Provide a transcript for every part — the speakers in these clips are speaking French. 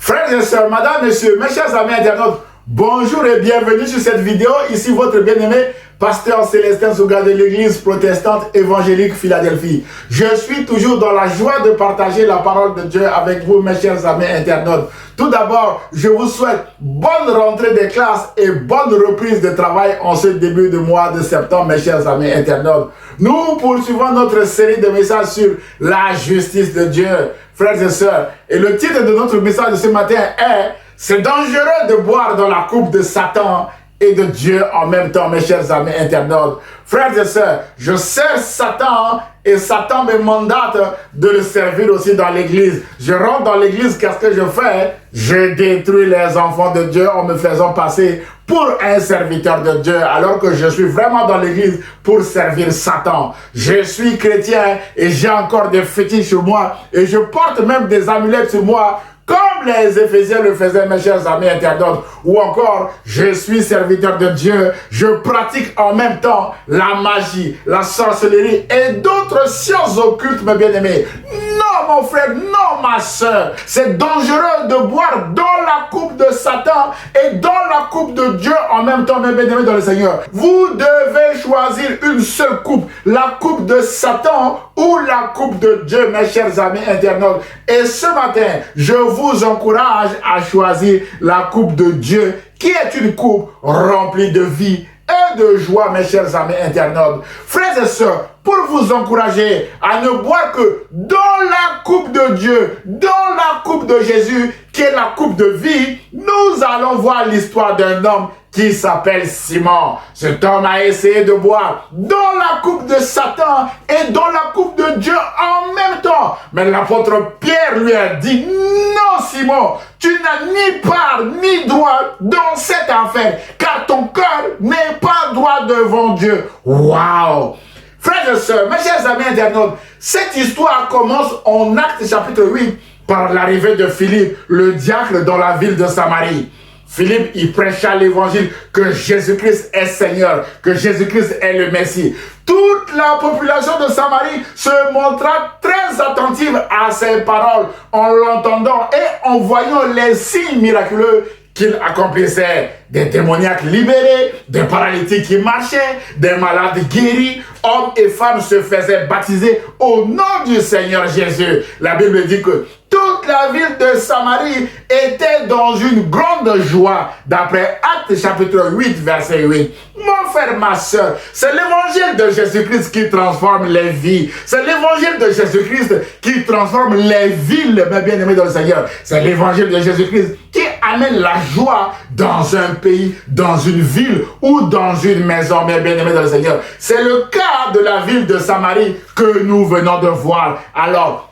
Frères et sœurs, madame, messieurs, mes chers amis internautes, bonjour et bienvenue sur cette vidéo. Ici votre bien-aimé pasteur Célestin Souga de l'église protestante évangélique Philadelphie. Je suis toujours dans la joie de partager la parole de Dieu avec vous, mes chers amis internautes. Tout d'abord, je vous souhaite bonne rentrée des classes et bonne reprise de travail en ce début de mois de septembre, mes chers amis internautes. Nous poursuivons notre série de messages sur la justice de Dieu, frères et sœurs. Et le titre de notre message de ce matin est « C'est dangereux de boire dans la coupe de Satan et de Dieu en même temps, mes chers amis internautes. » Frères et sœurs, je sers Satan et Satan me mandate de le servir aussi dans l'église. Je rentre dans l'église, qu'est-ce que je fais? Je détruis les enfants de Dieu en me faisant passer pour un serviteur de Dieu, alors que je suis vraiment dans l'église pour servir Satan. Je suis chrétien et j'ai encore des fétiches sur moi et je porte même des amulettes sur moi, comme les Éphésiens le faisaient, mes chers amis internautes. Ou encore, je suis serviteur de Dieu, je pratique en même temps la magie, la sorcellerie et d'autres sciences occultes, mes bien-aimés. Non, mon frère, non, ma soeur. C'est dangereux de boire dans la coupe de Satan et dans la coupe de Dieu en même temps, mes bien-aimés dans le Seigneur. Vous devez choisir une seule coupe, la coupe de Satan ou la coupe de Dieu, mes chers amis internautes. Et ce matin, je vous encourage à choisir la coupe de Dieu, qui est une coupe remplie de vie et de joie, mes chers amis internautes. Frères et sœurs, pour vous encourager à ne boire que dans la coupe de Dieu, dans la coupe de Jésus, qui est la coupe de vie, nous allons voir l'histoire d'un homme qui s'appelle Simon. Cet homme a essayé de boire dans la coupe de Satan et dans la coupe de Dieu en même temps. Mais l'apôtre Pierre lui a dit, non Simon, tu n'as ni part ni droit dans cette affaire, car ton cœur n'est pas droit devant Dieu. Waouh! Frères et sœurs, mes chers amis internautes, cette histoire commence en Actes chapitre 8 par l'arrivée de Philippe, le diacre, dans la ville de Samarie. Philippe, il prêcha l'évangile que Jésus-Christ est Seigneur, que Jésus-Christ est le Messie. Toute la population de Samarie se montra très attentive à ses paroles en l'entendant et en voyant les signes miraculeux qu'il accomplissait. Des démoniaques libérés, des paralytiques qui marchaient, des malades guéris, hommes et femmes se faisaient baptiser au nom du Seigneur Jésus. La Bible dit que toute la ville de Samarie était dans une grande joie, d'après Actes chapitre 8, verset 8. Mon frère, ma soeur, c'est l'évangile de Jésus-Christ qui transforme les vies. C'est l'évangile de Jésus-Christ qui transforme les villes, mes bien-aimés dans le Seigneur. C'est l'évangile de Jésus-Christ qui amène la joie dans un pays, dans une ville ou dans une maison, mes bien-aimés dans le Seigneur. C'est le cas de la ville de Samarie que nous venons de voir. Alors,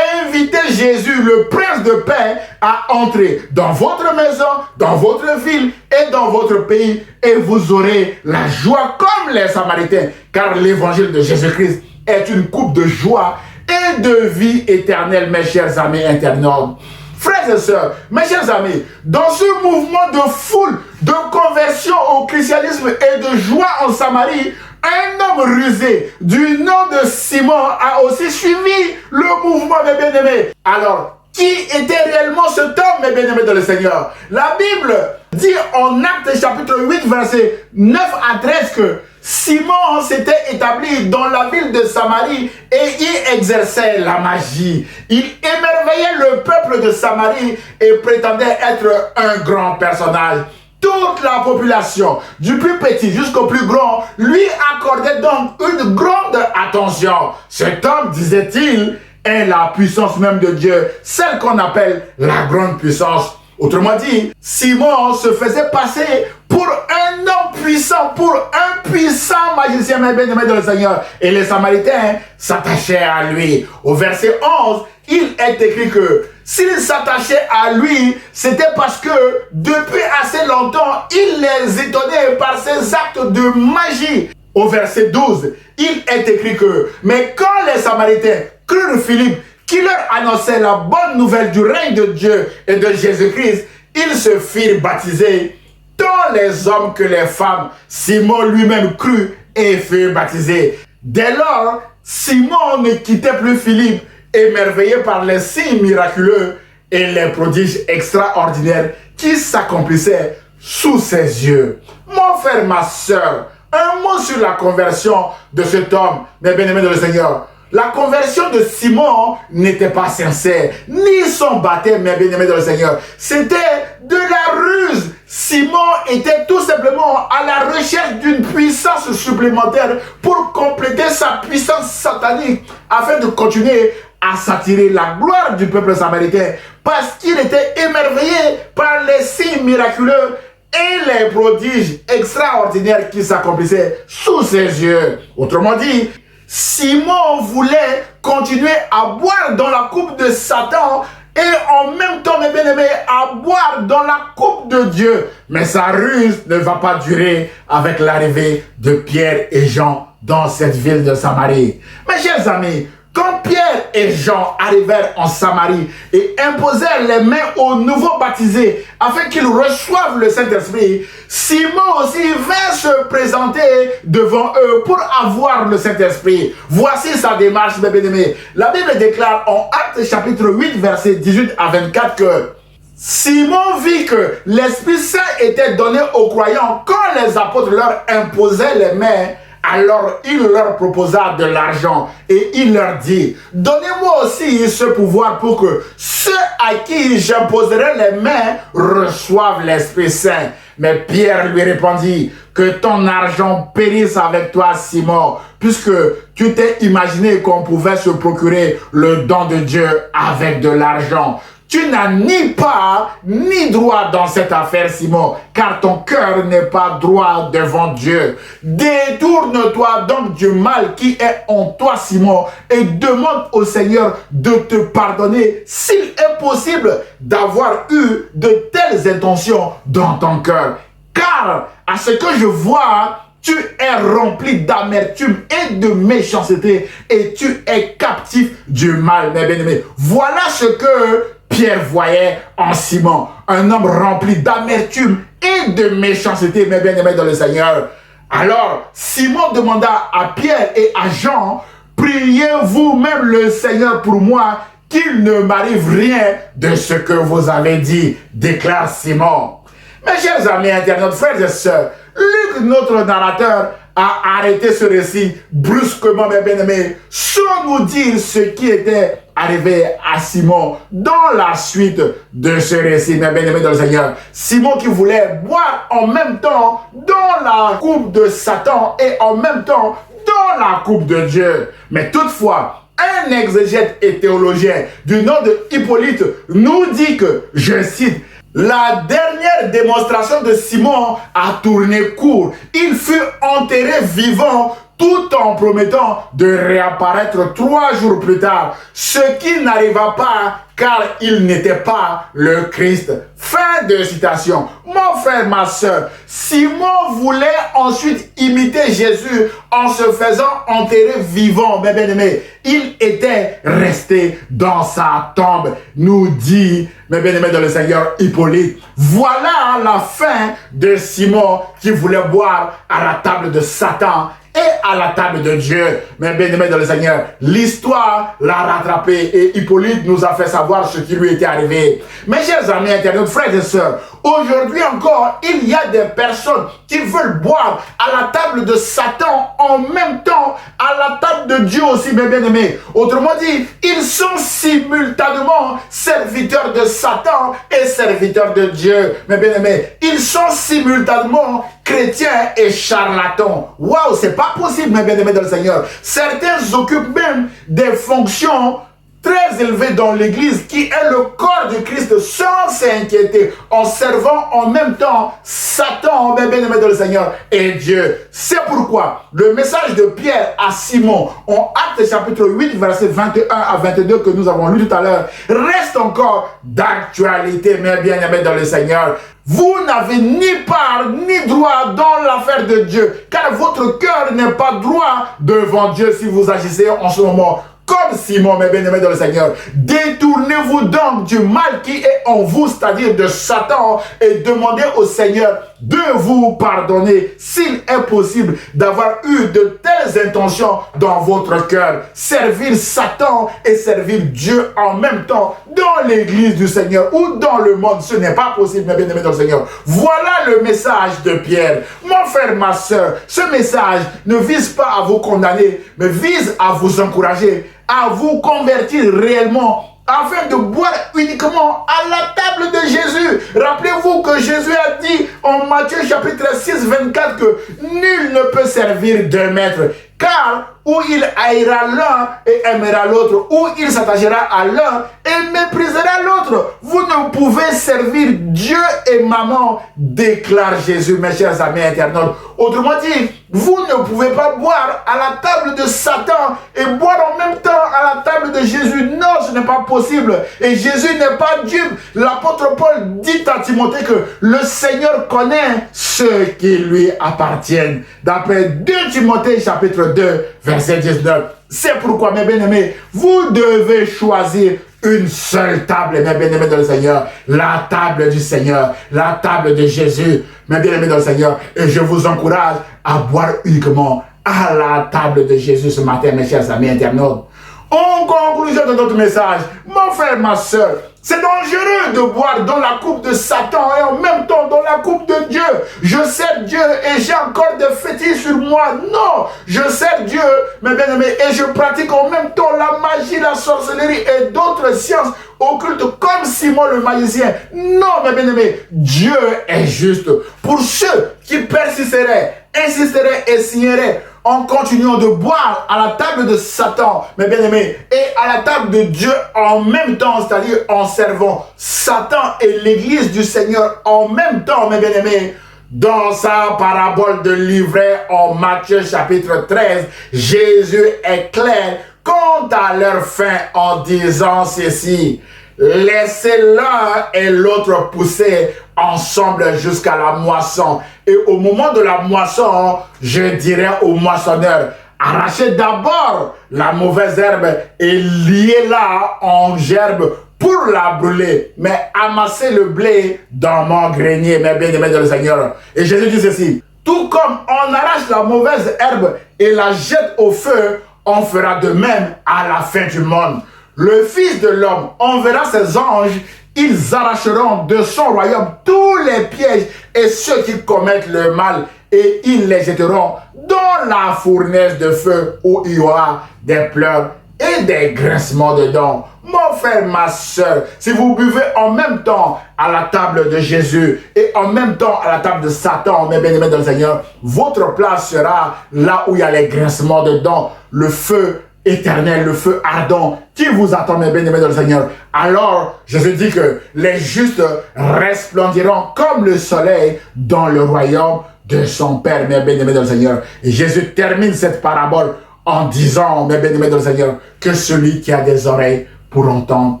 invitez Jésus, le prince de paix, à entrer dans votre maison, dans votre ville et dans votre pays, et vous aurez la joie comme les Samaritains, car l'évangile de Jésus-Christ est une coupe de joie et de vie éternelle, mes chers amis internautes. Frères et sœurs, mes chers amis, dans ce mouvement de foule, de conversion au christianisme et de joie en Samarie, un homme rusé du nom de Simon a aussi suivi le mouvement des bien-aimés. Alors, qui était réellement cet homme, mes bien-aimés dans le Seigneur? La Bible dit en Actes chapitre 8, versets 9 à 13 que Simon s'était établi dans la ville de Samarie et y exerçait la magie. Il émerveillait le peuple de Samarie et prétendait être un grand personnage. Toute la population, du plus petit jusqu'au plus grand, lui accordait donc une grande attention. Cet homme, disait-il, est la puissance même de Dieu, celle qu'on appelle la grande puissance. Autrement dit, Simon se faisait passer pour un homme puissant, pour un puissant magicien, mes bien-aimés dans le Seigneur. Et les Samaritains s'attachaient à lui. Au verset 11, il est écrit que s'ils s'attachaient à lui, c'était parce que depuis assez longtemps, il les étonnait par ses actes de magie. Au verset 12, il est écrit que, mais quand les Samaritains crurent Philippe, qui leur annonçait la bonne nouvelle du règne de Dieu et de Jésus-Christ, ils se firent baptiser, tant les hommes que les femmes. Simon lui-même crut et fut baptisé. Dès lors, Simon ne quittait plus Philippe, émerveillé par les signes miraculeux et les prodiges extraordinaires qui s'accomplissaient sous ses yeux. Mon frère, ma soeur, un mot sur la conversion de cet homme, mes bien-aimés dans le Seigneur. La conversion de Simon n'était pas sincère, ni son baptême, mes bien-aimés dans le Seigneur. C'était de la ruse. Simon était tout simplement à la recherche d'une puissance supplémentaire pour compléter sa puissance satanique, afin de continuer à s'attirer la gloire du peuple samaritain, parce qu'il était émerveillé par les signes miraculeux et les prodiges extraordinaires qui s'accomplissaient sous ses yeux. Autrement dit, Simon voulait continuer à boire dans la coupe de Satan et en même temps, mes bien-aimés, à boire dans la coupe de Dieu. Mais sa ruse ne va pas durer avec l'arrivée de Pierre et Jean dans cette ville de Samarie. Mes chers amis, quand Pierre et Jean arrivèrent en Samarie et imposèrent les mains aux nouveaux baptisés afin qu'ils reçoivent le Saint-Esprit, Simon aussi vint se présenter devant eux pour avoir le Saint-Esprit. Voici sa démarche, mes bien-aimés. La Bible déclare en Actes chapitre 8, versets 18 à 24 que Simon vit que l'Esprit Saint était donné aux croyants quand les apôtres leur imposaient les mains. Alors il leur proposa de l'argent et il leur dit, donnez-moi aussi ce pouvoir pour que ceux à qui j'imposerai les mains reçoivent l'Esprit Saint. Mais Pierre lui répondit, que ton argent périsse avec toi, Simon, puisque tu t'es imaginé qu'on pouvait se procurer le don de Dieu avec de l'argent. Tu n'as ni part ni droit dans cette affaire, Simon, car ton cœur n'est pas droit devant Dieu. Détourne-toi donc du mal qui est en toi, Simon, et demande au Seigneur de te pardonner s'il est possible d'avoir eu de telles intentions dans ton cœur. Car, à ce que je vois, tu es rempli d'amertume et de méchanceté et tu es captif du mal, mes bien-aimés. Voilà ce que Pierre voyait en Simon, un homme rempli d'amertume et de méchanceté, mes bien-aimés dans le Seigneur. Alors, Simon demanda à Pierre et à Jean, priez vous-même le Seigneur pour moi, qu'il ne m'arrive rien de ce que vous avez dit, déclare Simon. Mes chers amis internautes, frères et sœurs, Luc, notre narrateur, a arrêté ce récit brusquement, mes bien-aimés, sans nous dire ce qui était arrivé à Simon dans la suite de ce récit, mes bien-aimés dans le Seigneur. Simon qui voulait boire en même temps dans la coupe de Satan et en même temps dans la coupe de Dieu. Mais toutefois, un exégète et théologien du nom de Hippolyte nous dit que, je cite, la dernière démonstration de Simon a tourné court. Il fut enterré vivant tout en promettant de réapparaître 3 jours plus tard, ce qui n'arriva pas car il n'était pas le Christ. Fin de citation. Mon frère, ma soeur, Simon voulait ensuite imiter Jésus en se faisant enterrer vivant, mes bien-aimés. Il était resté dans sa tombe, nous dit, mes bien-aimés dans le Seigneur, Hippolyte. Voilà la fin de Simon qui voulait boire à la table de Satan et à la table de Dieu. Mais bien aimé dans le Seigneur, l'histoire l'a rattrapé et Hippolyte nous a fait savoir ce qui lui était arrivé. Mes chers amis internautes, frères et sœurs, aujourd'hui encore, il y a des personnes qui veulent boire à la table de Satan en même temps à la table de Dieu aussi, mes bien-aimés. Autrement dit, ils sont simultanément serviteurs de Satan et serviteurs de Dieu, mes bien-aimés. Ils sont simultanément chrétiens et charlatans. Waouh, c'est pas possible, mes bien-aimés dans le Seigneur. Certains occupent même des fonctions très élevées dans l'église qui est le corps de Christ sans s'inquiéter, en servant en même temps Satan, mes bien-aimés dans le Seigneur, et Dieu. C'est pourquoi le message de Pierre à Simon en Actes chapitre 8 verset 21 à 22 que nous avons lu tout à l'heure reste encore d'actualité, mes bien-aimés dans le Seigneur. Vous n'avez ni part ni droit dans l'affaire de Dieu, car votre cœur n'est pas droit devant Dieu si vous agissez en ce moment comme Simon, mes bien-aimés dans le Seigneur. Détournez-vous donc du mal qui est en vous, c'est-à-dire de Satan, et demandez au Seigneur de vous pardonner s'il est possible d'avoir eu de telles intentions dans votre cœur. Servir Satan et servir Dieu en même temps dans l'église du Seigneur ou dans le monde, ce n'est pas possible, mes bien-aimés dans le Seigneur. Voilà le message de Pierre. Mon frère, ma soeur, ce message ne vise pas à vous condamner, mais vise à vous encourager, à vous convertir réellement, afin de boire uniquement à la table de Jésus. Rappelez-vous que Jésus a dit en Matthieu chapitre 6, 24 que nul ne peut servir deux maîtres, car où il haïra l'un et aimera l'autre, ou il s'attachera à l'un et méprisera l'autre. Vous ne pouvez servir Dieu et maman, déclare Jésus, mes chers amis internautes. Autrement dit, vous ne pouvez pas boire à la table de Satan et boire en même temps à la table de Jésus. Non, ce n'est pas possible. Et Jésus n'est pas dupe. L'apôtre Paul dit à Timothée que le Seigneur connaît ceux qui lui appartiennent. D'après 2 Timothée chapitre 2, verset 19. C'est pourquoi, mes bien-aimés, vous devez choisir une seule table, mes bien-aimés dans le Seigneur, la table du Seigneur, la table de Jésus, mes bien-aimés dans le Seigneur. Et je vous encourage à boire uniquement à la table de Jésus ce matin, mes chers amis internautes. En conclusion de notre message, mon frère, ma soeur, c'est dangereux de boire dans la coupe de Satan et en même temps dans la coupe de Dieu. Je sers Dieu et j'ai encore des fétiches sur moi. Non, je sers Dieu, mes bien-aimés, et je pratique en même temps la magie, la sorcellerie et d'autres sciences occultes comme Simon le magicien. Non, mes bien-aimés, Dieu est juste. Pour ceux qui persisteraient, insisteraient et signeraient en continuant de boire à la table de Satan, mes bien-aimés, et à la table de Dieu en même temps, c'est-à-dire en servant Satan et l'église du Seigneur en même temps, mes bien-aimés. Dans sa parabole de livret en Matthieu chapitre 13, Jésus est clair quant à leur fin en disant ceci: laissez l'un et l'autre pousser ensemble jusqu'à la moisson. Et au moment de la moisson, je dirais au moissonneur: arrachez d'abord la mauvaise herbe et liez-la en gerbe pour la brûler, mais amassez le blé dans mon grenier, mes bien-aimés dans le Seigneur. Et Jésus dit ceci: tout comme on arrache la mauvaise herbe et la jette au feu, on fera de même à la fin du monde. Le Fils de l'homme enverra ses anges, ils arracheront de son royaume tous les pièges et ceux qui commettent le mal, et ils les jetteront dans la fournaise de feu où il y aura des pleurs et des grincements de dents. Mon frère, ma soeur, si vous buvez en même temps à la table de Jésus et en même temps à la table de Satan, mes bien-aimés dans le Seigneur, votre place sera là où il y a les grincements de dents, le feu éternel, le feu ardent qui vous attend, mes bien-aimés dans le Seigneur. Alors, Jésus dit que les justes resplendiront comme le soleil dans le royaume de son Père, mes bien-aimés dans le Seigneur. Et Jésus termine cette parabole en disant, mes bien-aimés dans le Seigneur, que celui qui a des oreilles pour entendre,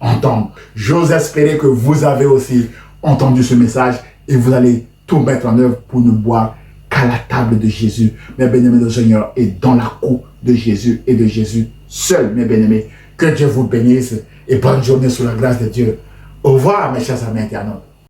entende. J'ose espérer que vous avez aussi entendu ce message et vous allez tout mettre en œuvre pour ne boire qu'à la table de Jésus, mes bien-aimés dans le Seigneur, et dans la coupe de Jésus et de Jésus seul, mes bien-aimés. Que Dieu vous bénisse et bonne journée sous la grâce de Dieu. Au revoir, mes chers amis internautes.